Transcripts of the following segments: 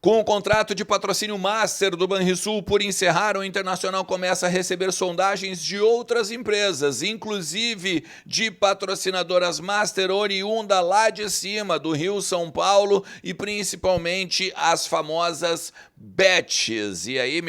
Com o contrato de patrocínio Master do Banrisul por encerrar, o Internacional começa a receber sondagens de outras empresas, inclusive de patrocinadoras Master oriunda lá de cima, do Rio, São Paulo e principalmente as famosas bets. E aí,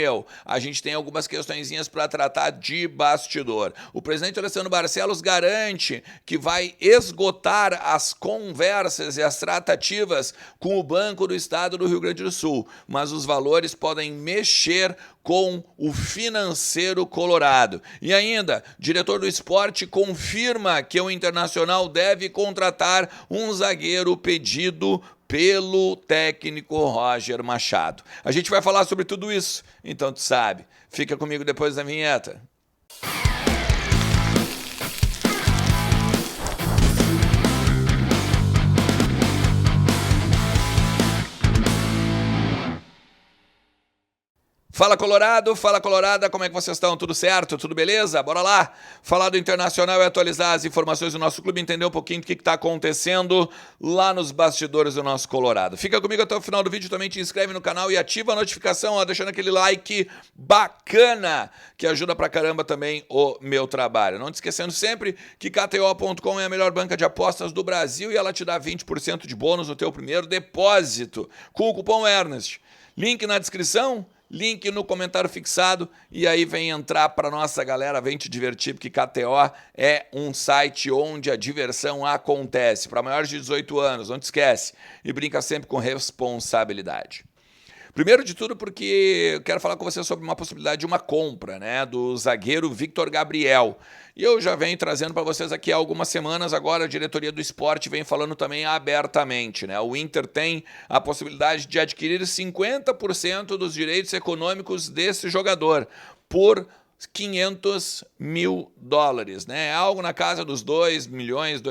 a gente tem algumas questõezinhas para tratar de bastidor. O presidente Alessandro Barcelos garante que vai esgotar as conversas e as tratativas com o Banco do Estado do Rio Grande do Sul, mas os valores podem mexer com o financeiro colorado. E ainda, diretor do esporte confirma que o Internacional deve contratar um zagueiro pedido pelo técnico Roger Machado. A gente vai falar sobre tudo isso, então tu sabe. Fica comigo depois da vinheta. Fala Colorado, fala Colorada, como é que vocês estão? Tudo certo? Tudo beleza? Bora lá falar do Internacional e atualizar as informações do nosso clube, entender um pouquinho do que está acontecendo lá nos bastidores do nosso Colorado. Fica comigo até o final do vídeo, também te inscreve no canal e ativa a notificação, ó, deixando aquele like bacana, que ajuda pra caramba também o meu trabalho. Não te esquecendo sempre que KTO.com é a melhor banca de apostas do Brasil e ela te dá 20% de bônus no teu primeiro depósito, com o cupom Ernest. Link na descrição, link no comentário fixado e aí vem entrar para nossa galera, vem te divertir, porque KTO é um site onde a diversão acontece. Para maiores de 18 anos, não te esquece. E brinca sempre com responsabilidade. Primeiro de tudo porque eu quero falar com você sobre uma possibilidade de uma compra, né, do zagueiro Victor Gabriel. E eu já venho trazendo para vocês aqui há algumas semanas, agora a diretoria do esporte vem falando também abertamente, né? O Inter tem a possibilidade de adquirir 50% dos direitos econômicos desse jogador por 500 mil dólares, né? É algo na casa dos 2 milhões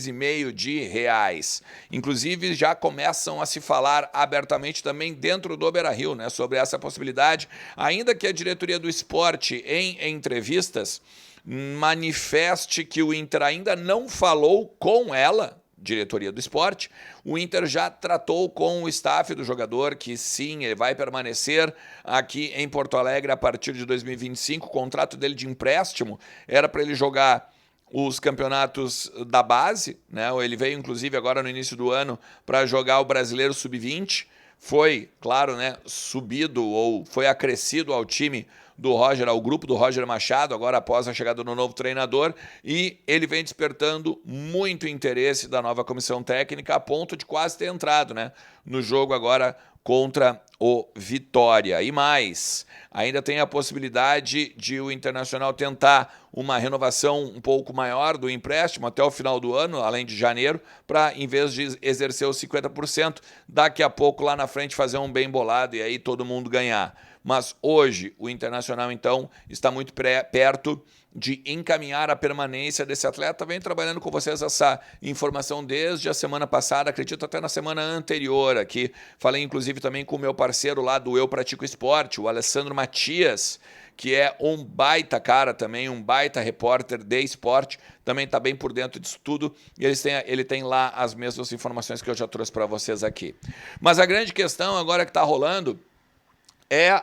e meio de reais. Inclusive, já começam a se falar abertamente também dentro do Beira-Rio, né, sobre essa possibilidade, ainda que a diretoria do esporte, em entrevistas, manifeste que o Inter ainda não falou com ela, diretoria do esporte. O Inter já tratou com o staff do jogador que sim, ele vai permanecer aqui em Porto Alegre a partir de 2025. O contrato dele de empréstimo era para ele jogar os campeonatos da base, né? Ele veio inclusive agora no início do ano para jogar o Brasileiro Sub-20. Foi, claro, né, subido ou foi acrescido ao time do Roger, ao grupo do Roger Machado, agora após a chegada do novo treinador, e ele vem despertando muito interesse da nova comissão técnica, a ponto de quase ter entrado, né, no jogo agora contra o Vitória. E mais, ainda tem a possibilidade de o Internacional tentar uma renovação um pouco maior do empréstimo até o final do ano, além de janeiro, para, em vez de exercer os 50%, daqui a pouco lá na frente fazer um bem bolado e aí todo mundo ganhar. Mas hoje o Internacional, então, está muito perto de encaminhar a permanência desse atleta. Venho trabalhando com vocês essa informação desde a semana passada, acredito até na semana anterior aqui. Falei, inclusive, também com o meu parceiro lá do Eu Pratico Esporte, o Alessandro Matias, que é um baita cara também, um baita repórter de esporte, também está bem por dentro disso tudo, e ele tem lá as mesmas informações que eu já trouxe para vocês aqui. Mas a grande questão agora que está rolando é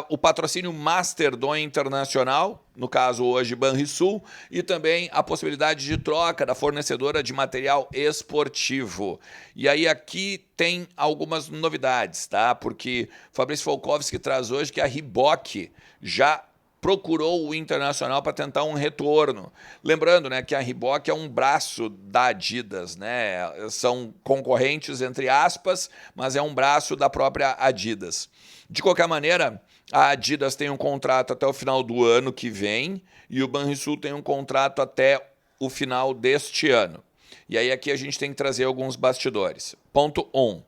o patrocínio Master do Internacional, no caso hoje Banrisul, e também a possibilidade de troca da fornecedora de material esportivo. E aí aqui tem algumas novidades, tá? Porque Fabrício Volkovski traz hoje que a Reebok já procurou o Internacional para tentar um retorno. Lembrando, né, que a Reebok é um braço da Adidas, né? São concorrentes entre aspas, mas é um braço da própria Adidas. De qualquer maneira, a Adidas tem um contrato até o final do ano que vem e o Banrisul tem um contrato até o final deste ano. E aí aqui a gente tem que trazer alguns bastidores. Ponto 1.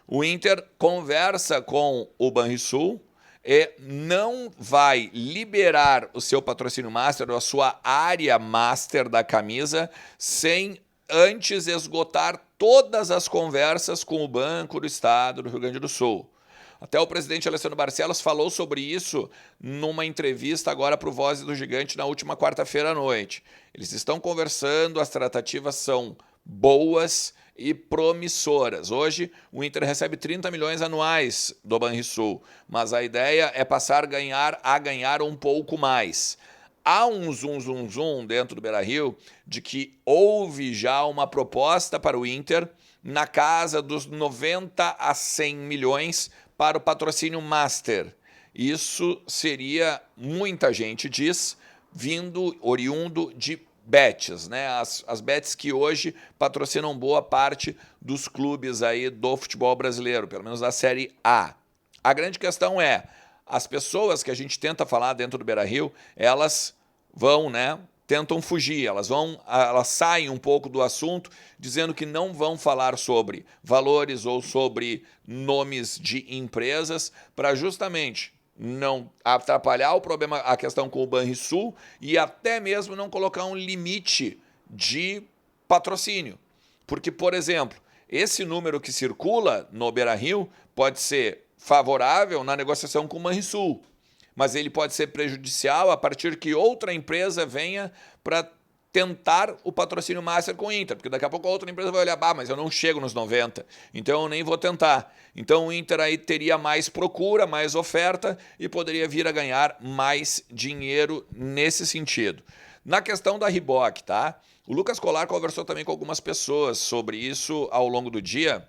O Inter conversa com o Banrisul e não vai liberar o seu patrocínio master ou a sua área master da camisa sem antes esgotar todas as conversas com o Banco do Estado do Rio Grande do Sul. Até o presidente Alessandro Barcelos falou sobre isso numa entrevista agora para o Voz do Gigante na última quarta-feira à noite. Eles estão conversando, as tratativas são boas e promissoras. Hoje, o Inter recebe 30 milhões anuais do Banrisul, mas a ideia é passar a ganhar um pouco mais. Há um zoom dentro do Beira-Rio de que houve já uma proposta para o Inter na casa dos 90 a 100 milhões para o patrocínio Master. Isso seria, muita gente diz, oriundo de bets, né? As bets que hoje patrocinam boa parte dos clubes aí do futebol brasileiro, pelo menos da Série A. A grande questão é, as pessoas que a gente tenta falar dentro do Beira-Rio, elas vão, né, tentam fugir, elas saem um pouco do assunto, dizendo que não vão falar sobre valores ou sobre nomes de empresas, para justamente não atrapalhar o problema, a questão com o Banrisul, e até mesmo não colocar um limite de patrocínio. Porque, por exemplo, esse número que circula no Beira-Rio pode ser favorável na negociação com o Banrisul, mas ele pode ser prejudicial a partir que outra empresa venha para tentar o patrocínio Master com o Inter, porque daqui a pouco a outra empresa vai olhar, mas eu não chego nos 90, então eu nem vou tentar. Então o Inter aí teria mais procura, mais oferta e poderia vir a ganhar mais dinheiro nesse sentido. Na questão da Reebok, tá? O Lucas Colar conversou também com algumas pessoas sobre isso ao longo do dia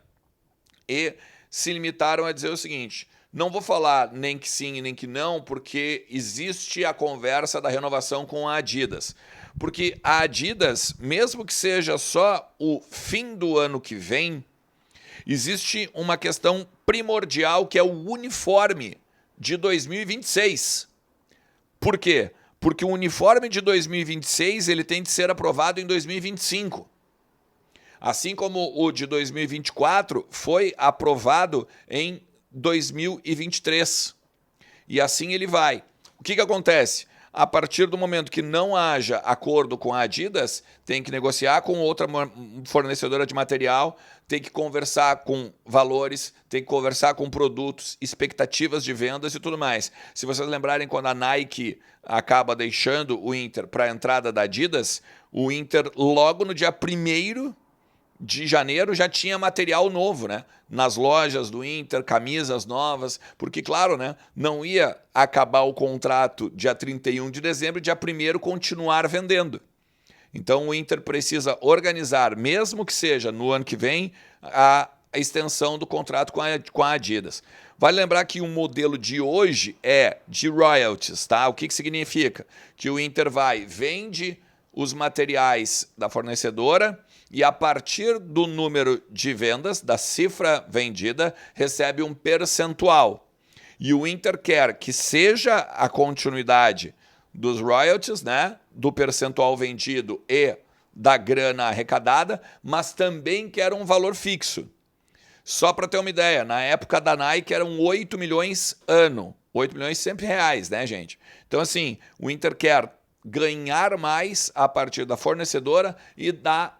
e se limitaram a dizer o seguinte: não vou falar nem que sim e nem que não, porque existe a conversa da renovação com a Adidas. Porque a Adidas, mesmo que seja só o fim do ano que vem, existe uma questão primordial que é o uniforme de 2026. Por quê? Porque o uniforme de 2026 ele tem de ser aprovado em 2025. Assim como o de 2024 foi aprovado em 2023. E assim ele vai. O que acontece? A partir do momento que não haja acordo com a Adidas, tem que negociar com outra fornecedora de material, tem que conversar com valores, tem que conversar com produtos, expectativas de vendas e tudo mais. Se vocês lembrarem, quando a Nike acaba deixando o Inter para a entrada da Adidas, o Inter logo no dia 1º de janeiro já tinha material novo, né? Nas lojas do Inter, camisas novas, porque, claro, né, não ia acabar o contrato dia 31 de dezembro e dia 1º continuar vendendo. Então o Inter precisa organizar, mesmo que seja no ano que vem, a extensão do contrato com a Adidas. Vale lembrar que o modelo de hoje é de royalties, tá? O que significa? Que o Inter vende os materiais da fornecedora e a partir do número de vendas, da cifra vendida, recebe um percentual. E o Inter quer que seja a continuidade dos royalties, né, do percentual vendido e da grana arrecadada, mas também quer um valor fixo. Só para ter uma ideia, na época da Nike eram 8 milhões ano. 8 milhões sempre reais, né, gente? Então, assim, o Inter quer ganhar mais a partir da fornecedora e da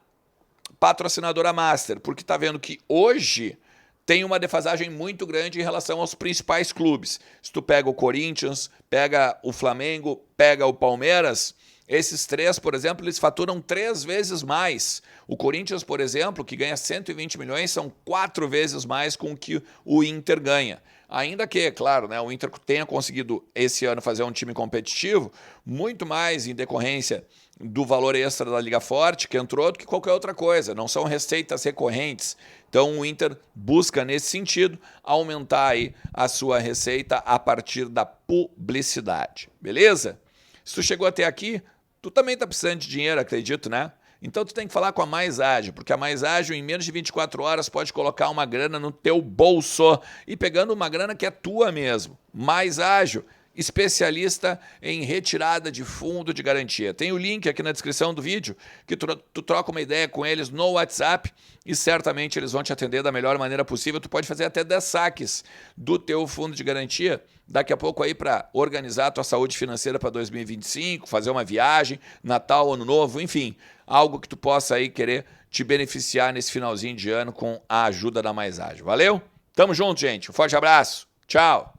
patrocinadora Master, porque está vendo que hoje tem uma defasagem muito grande em relação aos principais clubes. Se tu pega o Corinthians, pega o Flamengo, pega o Palmeiras, esses três, por exemplo, eles faturam 3 vezes mais. O Corinthians, por exemplo, que ganha 120 milhões, são 4 vezes mais com o que o Inter ganha. Ainda que, claro, né, o Inter tenha conseguido esse ano fazer um time competitivo, muito mais em decorrência do valor extra da Liga Forte, que entrou, do que qualquer outra coisa. Não são receitas recorrentes. Então o Inter busca, nesse sentido, aumentar aí a sua receita a partir da publicidade. Beleza? Se tu chegou até aqui, tu também está precisando de dinheiro, acredito, né? Então tu tem que falar com a Mais Ágil, porque a Mais Ágil em menos de 24 horas pode colocar uma grana no teu bolso e pegando uma grana que é tua mesmo. Mais Ágil, especialista em retirada de fundo de garantia. Tem o link aqui na descrição do vídeo que tu troca uma ideia com eles no WhatsApp e certamente eles vão te atender da melhor maneira possível. Tu pode fazer até 10 saques do teu fundo de garantia daqui a pouco aí para organizar a tua saúde financeira para 2025, fazer uma viagem, Natal, Ano Novo, enfim, algo que tu possa aí querer te beneficiar nesse finalzinho de ano com a ajuda da Mais Ágil. Valeu? Tamo junto, gente. Um forte abraço. Tchau.